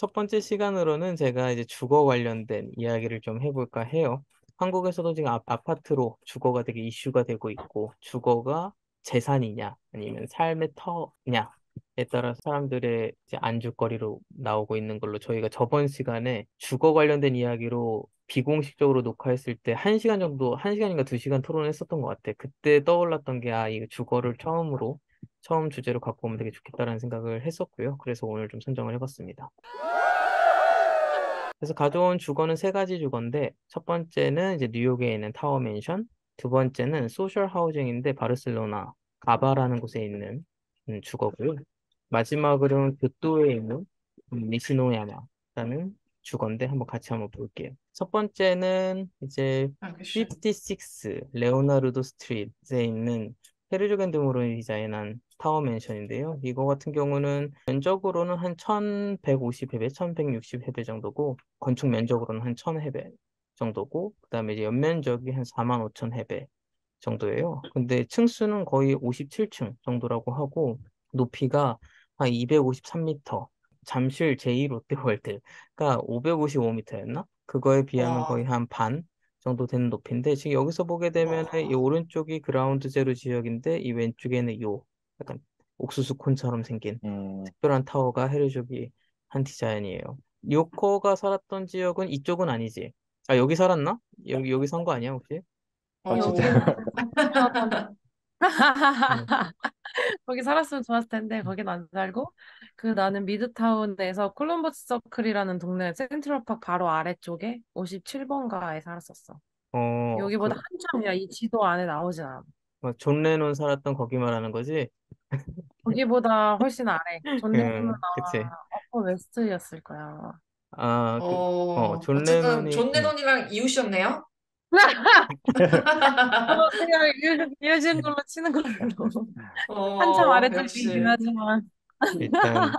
첫 번째 시간으로는 제가 이제 주거 관련된 이야기를 좀 해볼까 해요. 한국에서도 지금 아파트로 주거가 되게 이슈가 되고 있고, 주거가 재산이냐, 아니면 삶의 터냐에 따라 사람들의 이제 안주거리로 나오고 있는 걸로 저희가 저번 시간에 주거 관련된 이야기로 비공식적으로 녹화했을 때 한 시간인가 2시간 토론했었던 것 같아. 그때 떠올랐던 게, 이거 주거를 처음 주제로 갖고 오면 되게 좋겠다라는 생각을 했었고요. 그래서 오늘 좀 선정을 해봤습니다. 그래서 가져온 주거는 세 가지 주거인데, 첫 번째는 이제 뉴욕에 있는 타워 맨션, 두 번째는 소셜 하우징인데 바르셀로나 가바라는 곳에 있는 주거고요. 마지막으로는 교토에 있는 니시노야마라는 주거인데 한번 볼게요. 첫 번째는 이제 알겠어요. 56 레오나르도 스트릿에 있는 페르조겐 등으로 디자인한 타워 맨션인데요. 이거 같은 경우는 면적으로는 한 1150회배, 1160회배 정도고, 건축 면적으로는 한 1000회배 정도고, 그다음에 이제 연면적이 한 4만 5천 회배 정도예요. 근데 층수는 거의 57층 정도라고 하고, 높이가 한 253m, 잠실 제2 롯데월드가 555m였나? 그거에 비하면 거의 와, 한 반 정도 되는 높이인데, 지금 여기서 보게 되면 이 와, 오른쪽이 그라운드 제로 지역인데, 이 왼쪽에는 약간 옥수수 콘처럼 생긴 음, 특별한 타워가 헤르족이 한 디자인이에요. 요코가 살았던 지역은 이쪽은 아니지? 아, 여기 살았나? 여기 산 거 아니야, 혹시? 아, 진짜. 오, 응. 거기 살았으면 좋았을 텐데 거긴 안 살고 그 나는 미드타운에서 콜럼버스 서클이라는 동네 센트럴파크 바로 아래쪽에 57번가에 살았었어. 여기보다 한참이야. 이 지도 안에 나오진 않아. 존 레논 살았던 거기 말하는 거지? 거기보다 훨씬 아래. 존 레논은 응, 그치. 어퍼 웨스트였을 거야. 존 어쨌든 레논이, 존 레논이랑 이웃이었네요. 그냥 이어진 걸로 치는 걸로. 한참 아래쪽이긴 네. 하지만. 일단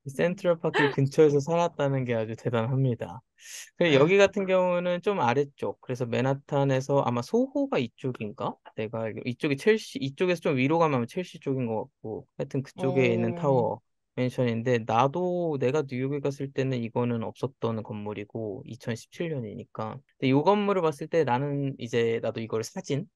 센트럴파크 근처에서 살았다는 게 아주 대단합니다. 그리고 여기 같은 경우는 좀 아래쪽. 그래서 맨하탄에서 아마 소호가 이쪽인가? 내가 이쪽이 첼시, 이쪽에서 좀 위로 가면 아마 첼시 쪽인 것 같고. 하여튼 그쪽에 있는 어, 타워 맨션인데, 나도 내가 뉴욕에 갔을 때는 이거는 없었던 건물이고, 2017년이니까. 근데 이 건물을 봤을 때 나도 이걸 사진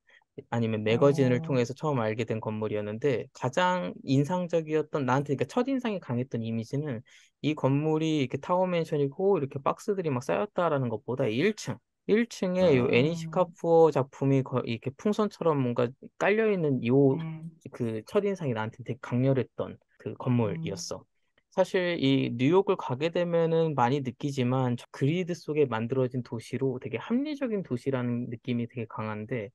아니면 매거진을 어, 통해서 처음 알게 된 건물이었는데, 가장 인상적이었던 나한테, 그러니까 첫인상이 강했던 이미지는 이 건물이 이렇게 타워 맨션이고 이렇게 박스들이 막 쌓였다라는 것보다 1층 1층에 요 음, 애니시카푸어 작품이 이렇게 풍선처럼 뭔가 깔려 있는 요 음, 그 첫인상이 나한테 되게 강렬했던 그 음, 건물이었어. 사실 이 뉴욕을 가게 되면은 많이 느끼지만, 저 그리드 속에 만들어진 도시로 되게 합리적인 도시라는 느낌이 되게 강한데,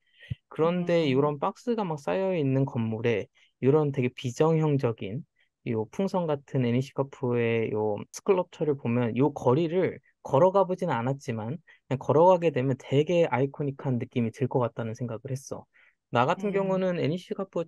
그런데 음, 이런 박스가 막 쌓여 있는 건물에 이런 되게 비정형적인 요 풍선 같은 애니시카프의 요 스컬럽처를 보면, 요 거리를 걸어가 보지는 않았지만 그냥 걸어가게 되면 되게 아이코닉한 느낌이 들 것 같다는 생각을 했어. 나 같은 음, 경우는 애니시카프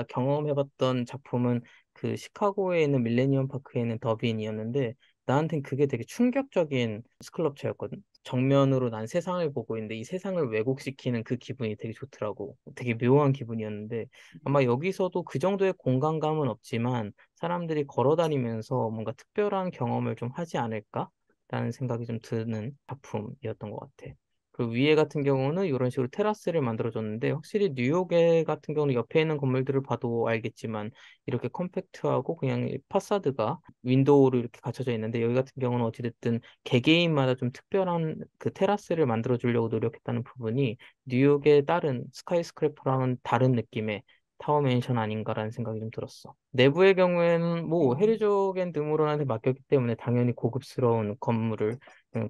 경험해봤던 작품은 그 시카고에 있는 밀레니엄 파크에 있는 더빈이었는데, 나한텐 그게 되게 충격적인 스클럽처였거든. 정면으로 난 세상을 보고 있는데 이 세상을 왜곡시키는 그 기분이 되게 좋더라고. 되게 묘한 기분이었는데, 아마 여기서도 그 정도의 공간감은 없지만 사람들이 걸어 다니면서 뭔가 특별한 경험을 좀 하지 않을까라는 생각이 좀 드는 작품이었던 것 같아. 그 위에 같은 경우는 이런 식으로 테라스를 만들어줬는데, 확실히 뉴욕에 같은 경우는 옆에 있는 건물들을 봐도 알겠지만 이렇게 컴팩트하고 그냥 파사드가 윈도우로 이렇게 갖춰져 있는데, 여기 같은 경우는 어찌됐든 개개인마다 좀 특별한 그 테라스를 만들어 주려고 노력했다는 부분이 뉴욕의 다른 스카이스크래퍼랑은 다른 느낌의 타워 맨션 아닌가라는 생각이 좀 들었어. 내부의 경우에는 뭐 어, 헤리조겐 드무론한테 맡겼기 때문에 당연히 고급스러운 건물을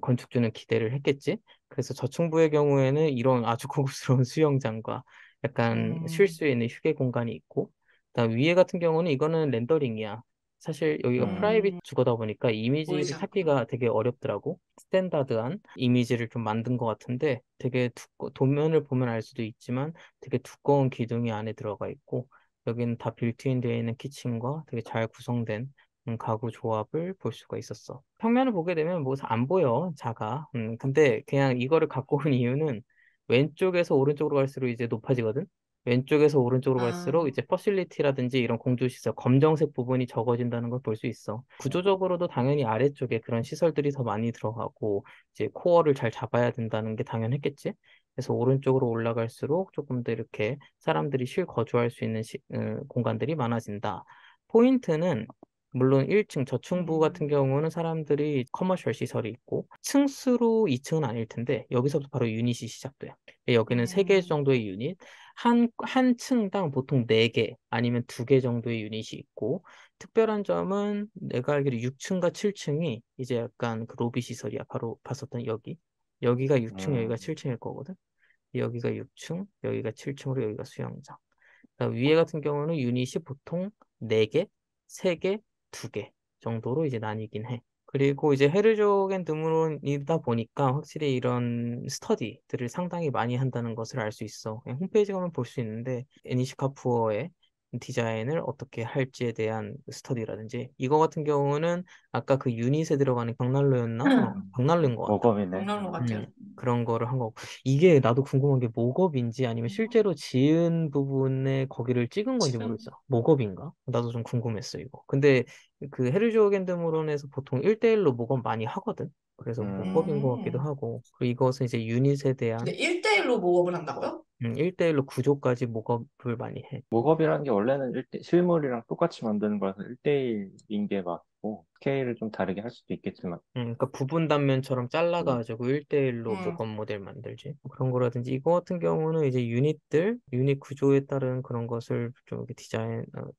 건축주는 기대를 했겠지. 그래서 저층부의 경우에는 이런 아주 고급스러운 수영장과 약간 쉴 음, 수 있는 휴게 공간이 있고, 그다음 위에 같은 경우는 이거는 렌더링이야. 사실 여기가 프라이빗 음, 주거다 보니까 이미지를 보이지 않구나. 찾기가 되게 어렵더라고. 스탠다드한 이미지를 좀 만든 것 같은데, 되게 도면을 보면 알 수도 있지만 되게 두꺼운 기둥이 안에 들어가 있고, 여기는 다 빌트인 되어 있는 키친과 되게 잘 구성된 가구 조합을 볼 수가 있었어. 평면을 보게 되면 뭐 안 보여, 작아. 근데 그냥 이거를 갖고 온 이유는 왼쪽에서 오른쪽으로 갈수록 이제 높아지거든. 왼쪽에서 오른쪽으로 갈수록 아, 이제 퍼실리티라든지 이런 공조시설, 검정색 부분이 적어진다는 걸 볼 수 있어. 구조적으로도 당연히 아래쪽에 그런 시설들이 더 많이 들어가고, 이제 코어를 잘 잡아야 된다는 게 당연했겠지? 그래서 오른쪽으로 올라갈수록 조금 더 이렇게 사람들이 거주할 수 있는 공간들이 많아진다. 포인트는 물론 1층 저층부 같은 음, 경우는 사람들이 커머셜 시설이 있고 층수로 2층은 아닐 텐데 여기서부터 바로 유닛이 시작돼요. 여기는 3개 음, 정도의 유닛, 한 층당 보통 4개 아니면 2개 정도의 유닛이 있고 특별한 점은 내가 알기로 6층과 7층이 이제 약간 그 로비 시설이야. 바로 봤었던 여기가 6층, 여기가 음, 7층일 거거든. 여기가 6층, 여기가 7층으로 여기가 수영장. 위에 같은 경우는 유닛이 보통 4개, 3개, 2개 정도로 이제 나뉘긴 해. 그리고 이제 헤르족 앤 드무론이다 보니까 확실히 이런 스터디들을 상당히 많이 한다는 것을 알 수 있어. 그냥 홈페이지 가면 볼 수 있는데 애니시 카푸어의 디자인을 어떻게 할지에 대한 스터디라든지 이거 같은 경우는 아까 그 유닛에 들어가는 벽난로였나? 벽난로인 것 같다. 목 네. 난 것 같아요. 그런 거를 한 거고. 이게 나도 궁금한 게 목업인지 아니면 실제로 지은 부분에 거기를 찍은 건지 지금, 모르겠어. 목업인가? 나도 좀 궁금했어, 이거. 근데 그 헤르조 겐드무론에서 보통 1대1로 목업 많이 하거든. 그래서 목업인 것 같기도 음. 하고. 그리고 이것은 이제 유닛에 근데 대한 1대1로 모업을 한다고요? 1대1로 구조까지 목업을 많이 해. 목업이라는 게 원래는 실물이랑 똑같이 만드는 거라서 1대1인 게 맞고, 스케일을 좀 다르게 할 수도 있겠지만, 그러니까 부분 단면처럼 음, 잘라가지고 1대1로 음, 목업 모델 만들지. 뭐 그런 거라든지 이거 같은 경우는 이제 유닛 구조에 따른 그런 것을 좀 이렇게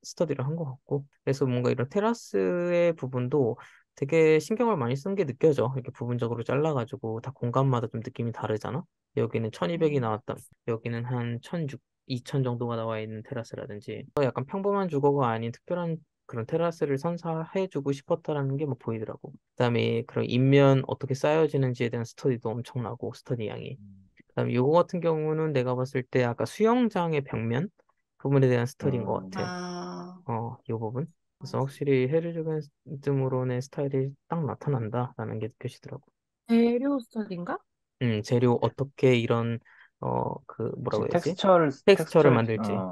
스터디를 한 것 같고. 그래서 뭔가 이런 테라스의 부분도 되게 신경을 많이 쓴 게 느껴져. 이렇게 부분적으로 잘라가지고 다 공간마다 좀 느낌이 다르잖아. 여기는 1200이 음, 나왔다. 여기는 한 1006, 2000 정도가 나와 있는 테라스라든지. 약간 평범한 주거가 아닌 특별한 그런 테라스를 선사해주고 싶었다라는 게 뭐 보이더라고. 그다음에 그런 인면 어떻게 쌓여지는지에 대한 스터디도 엄청나고 스터디 양이. 그다음에 요거 같은 경우는 내가 봤을 때 아까 수영장의 벽면 부분에 대한 스터디인 것 음, 같아. 아, 요 부분. 그래서 확실히 헤르조겐스무론의 스타일이 딱 나타난다라는 게 느껴지더라고. 재료 스터디인가? 재료 어떻게 이런 뭐라고 지금 해야지? 텍스처를 만들지.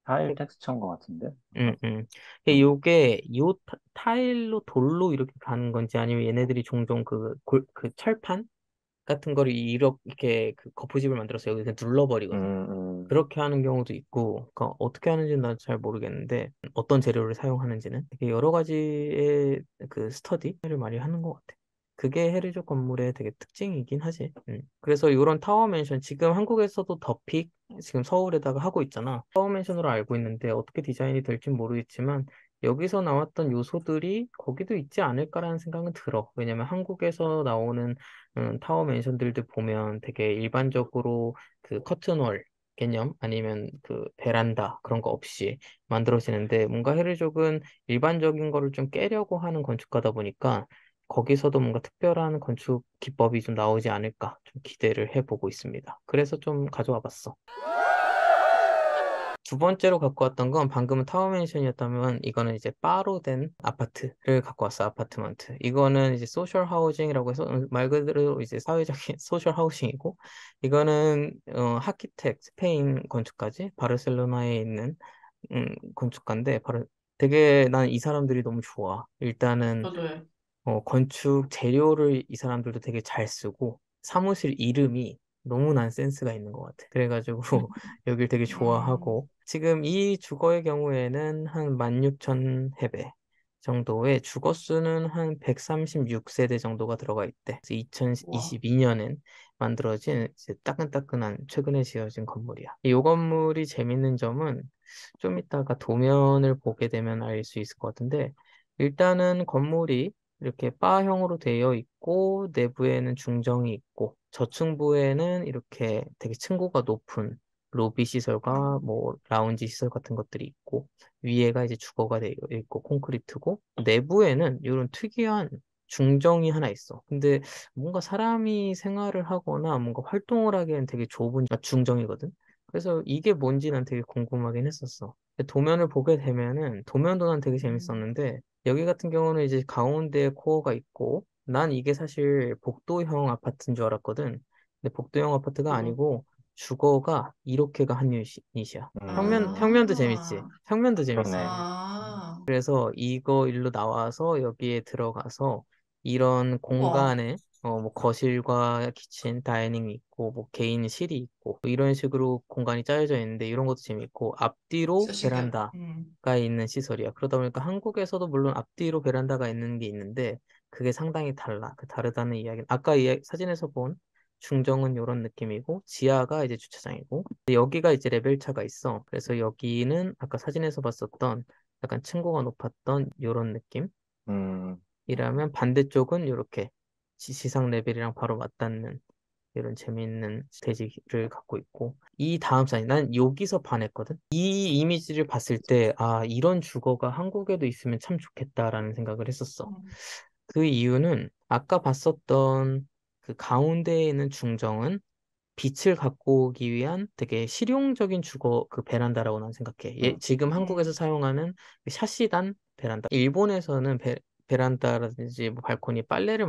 타일 텍스처인 것 같은데? 음, 아까, 음. 음, 요게 타일로 돌로 이렇게 가는 건지 아니면 얘네들이 종종 그 철판 같은 거를 이렇게 그 거푸집을 만들어서 여기서 눌러버리거든. 음, 그렇게 하는 경우도 있고, 그러니까 어떻게 하는지는 난 잘 모르겠는데 어떤 재료를 사용하는지는 되게 여러 가지의 그 스터디를 많이 하는 것 같아. 그게 해리조 건물의 되게 특징이긴 하지. 그래서 이런 타워 맨션 지금 한국에서도 더픽 지금 서울에다가 하고 있잖아. 타워 맨션으로 알고 있는데 어떻게 디자인이 될지 모르겠지만 여기서 나왔던 요소들이 거기도 있지 않을까라는 생각은 들어. 왜냐면 한국에서 나오는 타워 맨션들도 보면 되게 일반적으로 그 커튼월 개념 아니면 그 베란다 그런 거 없이 만들어지는데 뭔가 헤르족은 일반적인 거를 좀 깨려고 하는 건축가다 보니까 거기서도 뭔가 특별한 건축 기법이 좀 나오지 않을까 좀 기대를 해보고 있습니다. 그래서 좀 가져와 봤어. 두 번째로 갖고 왔던 건 방금은 타워맨션이었다면 이거는 이제 바로 된 아파트를 갖고 왔어. 아파트먼트. 이거는 이제 소셜 하우징이라고 해서 말 그대로 이제 사회적인 소셜 하우징이고 이거는 하키텍 스페인 건축가지 바르셀로나에 있는 건축가인데 바로 되게 난 이 사람들이 너무 좋아. 일단은 저도요. 건축 재료를 이 사람들도 되게 잘 쓰고 사무실 이름이 너무 난 센스가 있는 것 같아. 그래가지고 여길 되게 음, 좋아하고 지금 이 주거의 경우에는 한 16,000 해배 정도의 주거 수는 한 136세대 정도가 들어가 있대. 그래서 와, 2022년엔 만들어진 이제 따끈따끈한 최근에 지어진 건물이야. 이 건물이 재밌는 점은 좀 이따가 도면을 보게 되면 알 수 있을 것 같은데 일단은 건물이 이렇게 바형으로 되어 있고 내부에는 중정이 있고 저층부에는 이렇게 되게 층고가 높은 로비 시설과 음, 뭐 라운지 시설 같은 것들이 있고 위에가 이제 주거가 되어 있고 콘크리트고 내부에는 이런 특이한 중정이 하나 있어. 근데 뭔가 사람이 생활을 하거나 뭔가 활동을 하기엔 되게 좁은 중정이거든. 그래서 이게 뭔지 난 되게 궁금하긴 했었어. 근데 도면을 보게 되면은 도면도 난 되게 음, 재밌었는데 여기 같은 경우는 이제 가운데에 코어가 있고, 난 이게 사실 복도형 아파트인 줄 알았거든. 근데 복도형 아파트가 저도. 아니고, 주거가 이렇게가 한 유닛이야. 평면도 재밌지. 아, 평면도 재밌어. 그러네. 아, 그래서 이거 일로 나와서 여기에 들어가서 이런 우와, 공간에 뭐 거실과 키친, 다이닝이 있고 뭐 개인실이 있고 뭐 이런 식으로 공간이 짜여져 있는데 이런 것도 재밌고 앞뒤로 진짜 신기하다. 베란다가 있는 시설이야. 그러다 보니까 한국에서도 물론 앞뒤로 베란다가 있는 게 있는데 그게 상당히 달라. 그 다르다는 이야기. 아까 사진에서 본 중정은 이런 느낌이고 지하가 이제 주차장이고 여기가 이제 레벨차가 있어. 그래서 여기는 아까 사진에서 봤었던 약간 층고가 높았던 이런 음, 느낌이라면 반대쪽은 이렇게 지상 레벨이랑 바로 맞닿는 이런 재미있는 스테이지를 갖고 있고 이 다음 사진 난 여기서 반했거든. 이 이미지를 봤을 때 아, 이런 주거가 한국에도 있으면 참 좋겠다라는 생각을 했었어. 음, 그 이유는 아까 봤었던 그 가운데에 있는 중정은 빛을 갖고 오기 위한 되게 실용적인 주거 그 베란다라고 난 생각해. 지금 한국에서 음, 사용하는 그 샤시단 베란다. 일본에서는 베란다라든지 뭐 발코니 빨래를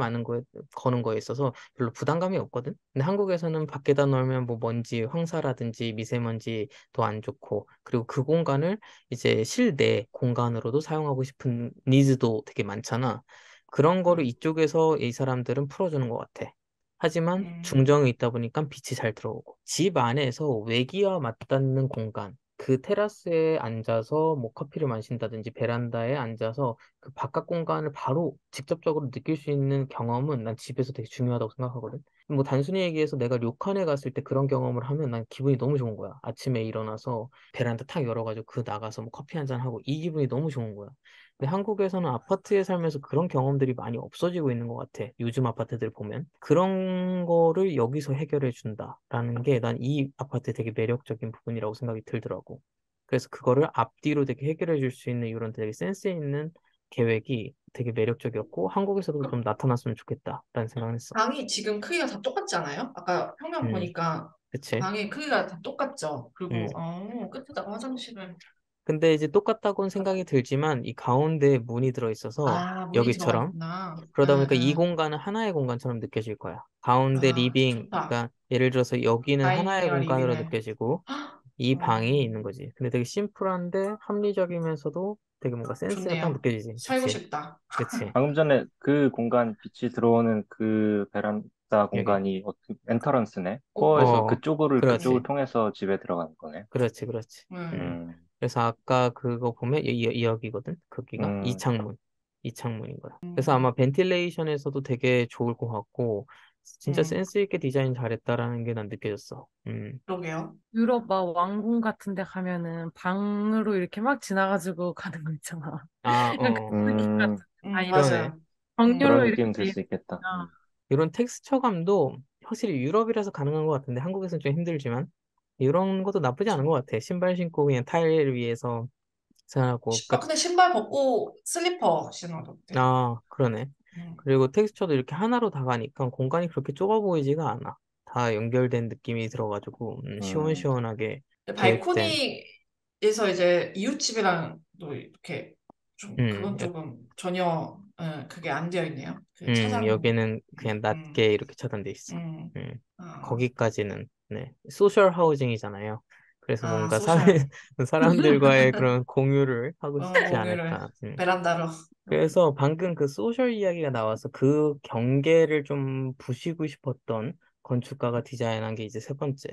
거는 거에 있어서 별로 부담감이 없거든. 근데 한국에서는 밖에다 놓으면 뭐 먼지, 황사라든지 미세먼지도 안 좋고 그리고 그 공간을 이제 실내 공간으로도 사용하고 싶은 니즈도 되게 많잖아. 그런 거를 음, 이쪽에서 이 사람들은 풀어주는 것 같아. 하지만 음, 중정이 있다 보니까 빛이 잘 들어오고 집 안에서 외기와 맞닿는 공간 그 테라스에 앉아서 뭐 커피를 마신다든지 베란다에 앉아서 그 바깥 공간을 바로 직접적으로 느낄 수 있는 경험은 난 집에서 되게 중요하다고 생각하거든. 뭐 단순히 얘기해서 내가 료칸에 갔을 때 그런 경험을 하면 난 기분이 너무 좋은 거야. 아침에 일어나서 베란다 탁 열어가지고 그 나가서 뭐 커피 한 잔 하고 이 기분이 너무 좋은 거야. 근데 한국에서는 아파트에 살면서 그런 경험들이 많이 없어지고 있는 것 같아. 요즘 아파트들 보면. 그런 거를 여기서 해결해 준다라는 게 난 이 아파트 되게 매력적인 부분이라고 생각이 들더라고. 그래서 그거를 앞뒤로 되게 해결해 줄 수 있는 이런 되게 센스 있는 계획이 되게 매력적이었고 한국에서도 좀 그럼 나타났으면 좋겠다라는 생각을 했어. 방이 지금 크기가 다 똑같지 않아요? 아까 평면 음, 보니까 그치? 방의 크기가 다 똑같죠? 음. 그리고, 끝에다가 화장실을, 근데 이제 똑같다고는 생각이 들지만 이 가운데에 문이 들어 있어서 문이 들어가 여기처럼 있구나. 그러다 응, 보니까 이 응. 공간은 하나의 공간처럼 느껴질 거야. 가운데 리빙, 좋다. 그러니까 예를 들어서 여기는 하나의 다이닝이랑 공간으로 리빙을. 느껴지고 헉, 이 방이 있는 거지. 근데 되게 심플한데 합리적이면서도 되게 뭔가 센스가 딱 좋네요. 느껴지지. 살고 그치? 싶다. 그치? 방금 전에 그 공간 빛이 들어오는 그 베란다 여기. 공간이 어떻게 엔터런스네. 꼭, 코어에서 어, 그쪽을 그렇지. 통해서 집에 들어가는 거네. 그렇지, 그렇지. 응. 음. 음, 그래서 아까 그거 보면 여기거든. 거기가 음, 이창문인 거야. 그래서 음, 아마 벤틸레이션에서도 되게 좋을 것 같고 진짜 음, 센스 있게 디자인 잘했다라는 게 난 느껴졌어. 그러게요. 유럽 막 왕궁 같은 데 가면은 방으로 이렇게 막 지나가지고 가는 거 있잖아. 아, 약간 그 느낌 같은 디자인으로 그러네. 맞아요. 정류로 그런 음, 이렇게 느낌 들 돼 수 있겠다. 있으면 이런 텍스처감도 확실히 유럽이라서 가능한 것 같은데 한국에서는 좀 힘들지만 이런 것도 나쁘지 않은 것 같아. 신발 신고 그냥 타일 위에서 생각하고. 근데 신발 벗고 슬리퍼 신어도 돼. 그러네. 음, 그리고 텍스처도 이렇게 하나로 다 가니까 공간이 그렇게 좁아 보이지가 않아. 다 연결된 느낌이 들어가지고 음, 시원시원하게 근데 계획된. 발코니에서 이제 이웃집이랑 또 이렇게 좀, 음, 그건 조금 전혀, 그게 안 되어 있네요. 그 여기는 그냥 음, 낮게 이렇게 차단돼 있어. 음, 음, 아, 거기까지는 네 소셜 하우징이잖아요. 그래서 뭔가 소셜. 사람들과의 그런 공유를 하고 싶지 공유를 않을까. 베란다로. 그래서 방금 그 소셜 이야기가 나와서 그 경계를 좀 부시고 싶었던 건축가가 디자인한 게 이제 세 번째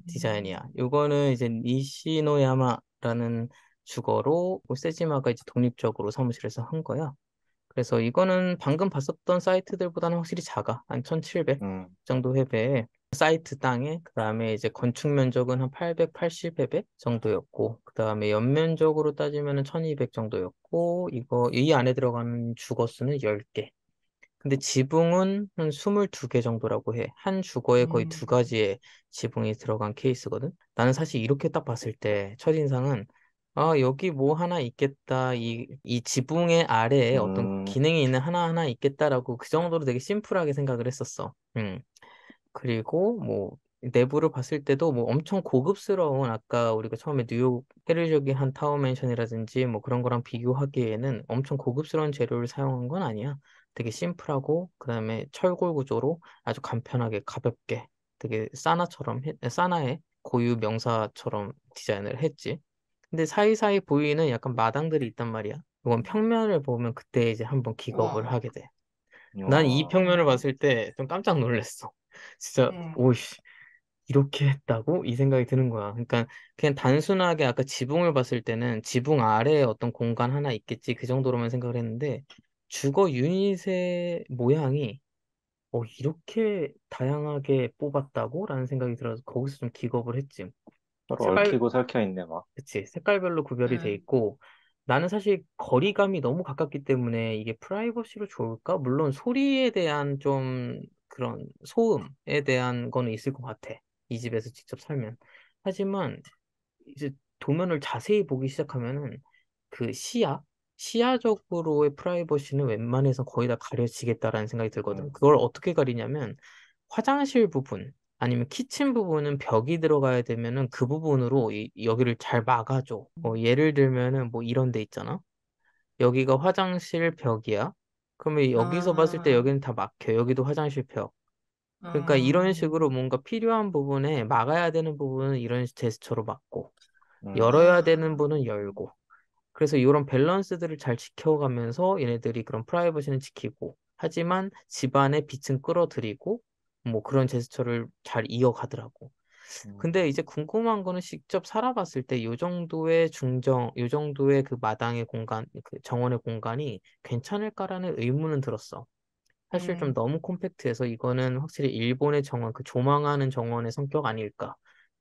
디자인이야. 요거는 이제 니시노야마라는 주거로 세지마가 이제 독립적으로 사무실에서 한 거야. 그래서 이거는 방금 봤었던 사이트들보다는 확실히 작아. 한 1700 음, 정도 해배에 사이트 땅에 그다음에 이제 건축 면적은 한 880회배 정도였고 그다음에 연면적으로 따지면은 1200 정도였고 이거 이 안에 들어가는 주거 수는 10개. 근데 지붕은 한 22개 정도라고 해. 한 주거에 거의 두 음, 가지의 지붕이 들어간 케이스거든. 나는 사실 이렇게 딱 봤을 때 첫인상은 아, 여기 뭐 하나 있겠다. 이 지붕의 아래에 어떤 음, 기능이 있는 하나하나 있겠다라고 그 정도로 되게 심플하게 생각을 했었어. 그리고 뭐 내부를 봤을 때도 뭐 엄청 고급스러운 아까 우리가 처음에 뉴욕 헤르조기 한 타워 맨션이라든지 뭐 그런 거랑 비교하기에는 엄청 고급스러운 재료를 사용한 건 아니야. 되게 심플하고 그다음에 철골 구조로 아주 간편하게 가볍게 되게 사나의 고유 명사처럼 디자인을 했지. 근데 사이사이 보이는 약간 마당들이 있단 말이야. 이건 평면을 보면 그때 이제 한번 기겁을 와. 하게 돼. 난 이 와, 평면을 음. 봤을 때 좀 깜짝 놀랐어. 진짜, 음. 오이씨, 이렇게 했다고? 이 생각이 드는 거야. 그러니까 그냥 단순하게 아까 지붕을 봤을 때는 지붕 아래에 어떤 공간 하나 있겠지. 그 정도로만 생각을 했는데 주거 유닛의 모양이 이렇게 다양하게 뽑았다고? 라는 생각이 들어서 거기서 좀 기겁을 했지. 서로 색깔, 얽히고 설켜 있네, 막. 그치. 색깔별로 구별이 돼 음. 있고 나는 사실 거리감이 너무 가깝기 때문에 이게 프라이버시로 좋을까? 물론 소리에 대한 좀 그런 소음에 대한 거는 있을 것 같아. 이 집에서 직접 살면. 하지만 이제 도면을 자세히 보기 시작하면은 그 시야적으로의 프라이버시는 웬만해서 거의 다 가려지겠다라는 생각이 들거든. 그걸 어떻게 가리냐면 화장실 부분 아니면 키친 부분은 벽이 들어가야 되면은 그 부분으로 여기를 잘 막아줘. 예를 들면은 뭐 이런 데 있잖아. 여기가 화장실 벽이야. 그러면 여기서 봤을 때 아. 여기는 다 막혀. 여기도 화장실 벽. 그러니까 이런 식으로 음. 뭔가 필요한 부분에 막아야 되는 부분은 이런 제스처로 막고 열어야 되는 아. 분은 열고. 그래서 이런 밸런스들을 잘 지켜가면서 얘네들이 그런 프라이버시는 지키고, 하지만 집안의 빛은 끌어들이고, 뭐 그런 제스처를 잘 이어가더라고. 음, 근데 이제 궁금한 거는 직접 살아봤을 때 요 정도의 요 정도의 그 마당의 공간, 그 정원의 공간이 괜찮을까라는 의문은 들었어. 사실 좀 음. 너무 콤팩트해서 이거는 확실히 일본의 정원, 그 조망하는 정원의 성격 아닐까.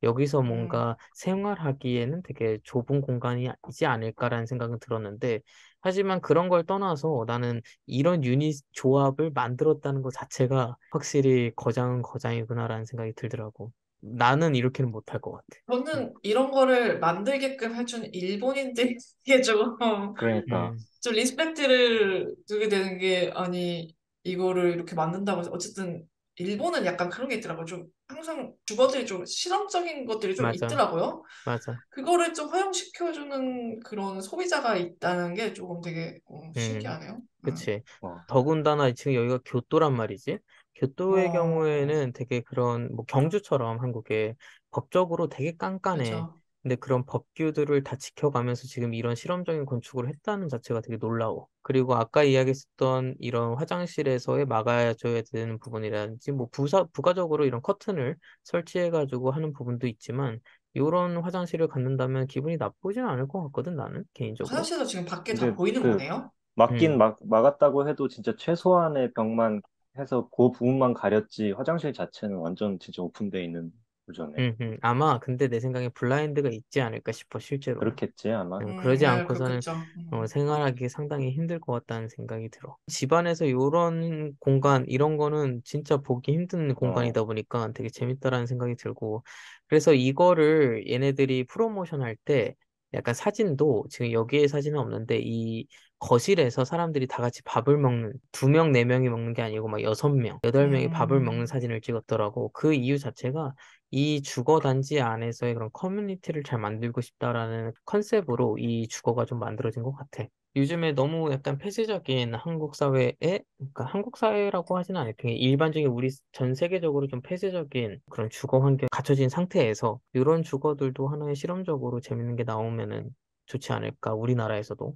여기서 음. 뭔가 생활하기에는 되게 좁은 공간이지 않을까라는 생각은 들었는데, 하지만 그런 걸 떠나서 나는 이런 유닛 조합을 만들었다는 것 자체가 확실히 거장은 거장이구나라는 생각이 들더라고. 나는 이렇게는 못할 것 같아. 저는 이런 거를 만들게끔 해준 일본인들에게 조금 그러니까. 음, 좀 리스펙트를 두게 되는 게, 아니 이거를 이렇게 만든다고 해서 어쨌든 일본은 약간 그런 게 있더라고요. 좀 항상 주거들이 좀 실험적인 것들이 좀 맞아, 있더라고요. 맞아. 그거를 좀 허용시켜주는 그런 소비자가 있다는 게 조금 되게 음. 신기하네요. 그치. 와, 더군다나 지금 여기가 교토란 말이지. 교토의 어, 경우에는 되게 그런, 뭐 경주처럼 한국에 법적으로 되게 깐깐해. 그죠. 근데 그런 법규들을 다 지켜가면서 지금 이런 실험적인 건축을 했다는 자체가 되게 놀라워. 그리고 아까 이야기했던 이런 화장실에서의 막아줘야 되는 부분이라든지, 뭐 부가적으로 이런 커튼을 설치해가지고 하는 부분도 있지만, 이런 화장실을 갖는다면 기분이 나쁘진 않을 것 같거든, 나는, 개인적으로. 화장실도 지금 밖에 다 근데 보이는 그 거네요? 막긴 음. 막았다고 해도 진짜 최소한의 벽만 해서 그 부분만 가렸지 화장실 자체는 완전 진짜 오픈돼 있는 구조네. 아마 근데 내 생각에 블라인드가 있지 않을까 싶어, 실제로는. 그렇겠지 아마. 그러지 네, 않고서는 그렇겠죠. 생활하기 상당히 힘들 것 같다는 생각이 들어. 집안에서 이런 공간, 이런 거는 진짜 보기 힘든 어, 공간이다 보니까 되게 재밌다라는 생각이 들고. 그래서 이거를 얘네들이 프로모션 할 때 약간 사진도 지금 여기에 사진은 없는데 이 거실에서 사람들이 다 같이 밥을 먹는 두 명, 네 명이 먹는 게 아니고 막 여섯 명, 여덟 명이 밥을 먹는 음, 사진을 찍었더라고. 그 이유 자체가 이 주거 단지 안에서의 그런 커뮤니티를 잘 만들고 싶다라는 컨셉으로 이 주거가 좀 만들어진 것 같아. 요즘에 너무 약간 폐쇄적인 한국 사회에, 그러니까 한국 사회라고 하지는 않을 텐데 일반적인 우리 전 세계적으로 좀 폐쇄적인 그런 주거 환경이 갖춰진 상태에서 이런 주거들도 하나의 실험적으로 재밌는 게 나오면은 좋지 않을까, 우리나라에서도.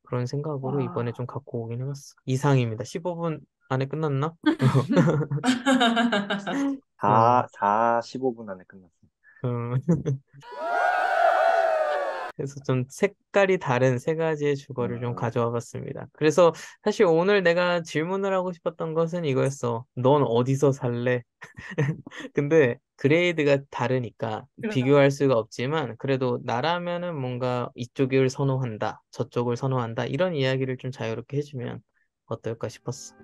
그런 생각으로 이번에 와. 좀 갖고 오긴 해봤어. 이상입니다. 15분 안에 끝났나? 15분 안에 끝났어. 어. 그래서 좀 색깔이 다른 세 가지의 주거를 좀 음, 가져와 봤습니다. 그래서 사실 오늘 내가 질문을 하고 싶었던 것은 이거였어. 넌 어디서 살래? 근데 그레이드가 다르니까 비교할 수가 없지만 그래도 나라면은 뭔가 이쪽을 선호한다, 저쪽을 선호한다 이런 이야기를 좀 자유롭게 해주면 어떨까 싶었어.